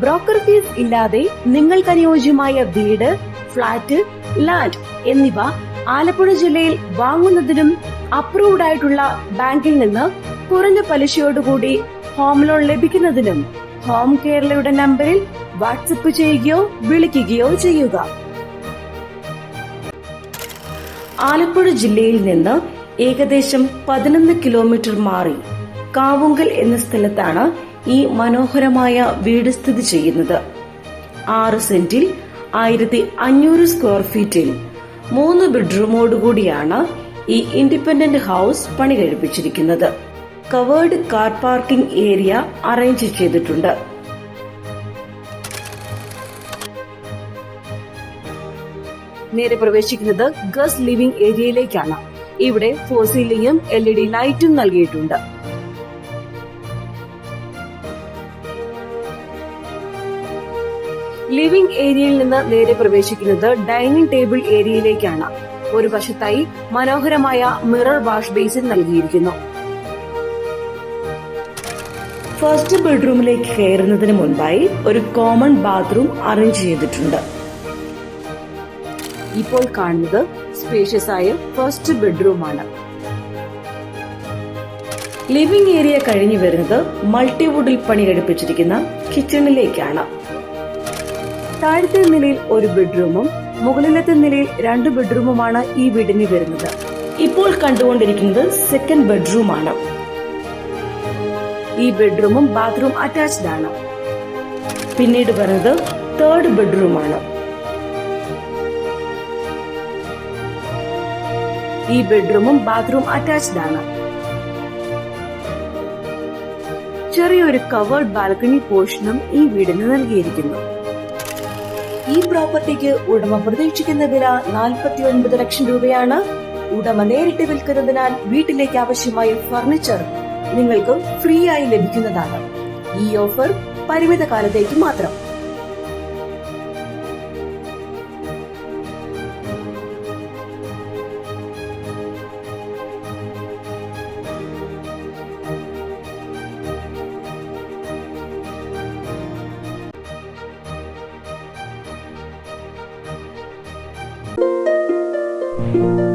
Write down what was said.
Broker fees ഇല്ലാതെ നിങ്ങൾക്കനുയോജ്യമായ വീട്, flat, land എന്നിവ ആലപ്പുഴ ജില്ലയിൽ വാങ്ങുന്നതിനും അപ്രൂവ്ഡ് ആയിട്ടുള്ള ബാങ്കിൽ നിന്ന് കുറഞ്ഞ പലിശയോടുകൂടി ഹോം ലോൺ ലഭിക്കുന്നതിനും ഹോം കേരളയുടെ നമ്പറിൽ വാട്സപ്പ് ചെയ്യുകയോ വിളിക്കുകയോ ചെയ്യുക. ആലപ്പുഴ ജില്ലയിൽ നിന്ന് ഏകദേശം 11 കിലോമീറ്റർ മാറി കാവുങ്കൽ എന്ന സ്ഥലത്താണ് ഈ മനോഹരമായ വീട് സ്ഥിതി ചെയ്യുന്നത്. 6 സെന്റിൽ 1500 സ്ക്വയർ ഫീറ്റിൽ 3 ബെഡ്റൂമോടുകൂടിയാണ് ഈ ഇൻഡിപെൻഡന്റ് ഹൌസ് പണി കഴിപ്പിച്ചിരിക്കുന്നത്. Covered car parking area arrange ചെയ്തിട്ടുണ്ട്. നേരെ പ്രവേശിക്കുന്നത് ഗസ്റ്റ് ലിവിംഗ് ഏരിയയിലേക്കാണ്. ഇവിടെ ഫോർ സീലിംഗും LED ലൈറ്റും നൽകിയിട്ടുണ്ട്. ലിവിംഗ് ഏരിയയിൽ നിന്ന് നേരെ പ്രവേശിക്കുന്നത് ഡൈനിങ് ടേബിൾ ഏരിയയിലേക്കാണ്. ഒരു വശത്തായി മനോഹരമായ മിറർ വാഷ് ബേസിൻ നൽകിയിരിക്കുന്നു. ഫസ്റ്റ് ബെഡ്റൂമിലേക്ക് കയറുന്നതിന് മുൻപായി ഒരു കോമൺ ബാത്റൂം അറേഞ്ച് ചെയ്തിട്ടുണ്ട്. ഇപ്പോൾ കാണുന്നത് സ്പേഷ്യസ് ആയ ഫസ്റ്റ് ബെഡ്റൂമാണ്. ലിവിംഗ് ഏരിയ കഴിഞ്ഞു വരുന്നത് മൾട്ടിവുഡിൽ പണി കഴിപ്പിച്ചിരിക്കുന്ന കിച്ചണിലേക്കാണ്. താഴത്തെ നിലയിൽ ഒരു ബെഡ്റൂമും മുകളിലത്തെ നിലയിൽ 2 ബെഡ്റൂമുമാണ് ഈ വീടിന് വരുന്നത്. ഇപ്പോൾ കണ്ടുകൊണ്ടിരിക്കുന്നത് സെക്കൻഡ് ബെഡ്റൂമാണ്. ഈ ബെഡ്റൂമും ബാത്റൂം അറ്റാച്ച്ഡ് ആണ്. പിന്നീട് വരുന്നത് തേർഡ് ബെഡ്റൂമാണ്. ഈ ബെഡ്റൂമും ബാത്റൂം അറ്റാച്ച്ഡ് ആണ്. ചെറിയൊരു കവേർഡ് ബാൽക്കണി പോർഷനും ഈ വീടിന് നൽകിയിരിക്കുന്നു. ഈ പ്രോപ്പർട്ടിക്ക് ഉടമ പ്രതീക്ഷിക്കുന്ന വില 49 ലക്ഷം രൂപയാണ്. ഉടമ നേരിട്ട് വിൽക്കുന്നതിനാൽ വീട്ടിലേക്ക് ആവശ്യമായ ഫർണിച്ചർ നിങ്ങൾക്ക് ഫ്രീ ആയി ലഭിക്കുന്നതാണ്. ഈ ഓഫർ പരിമിത കാലത്തേക്ക് മാത്രം. Thank you.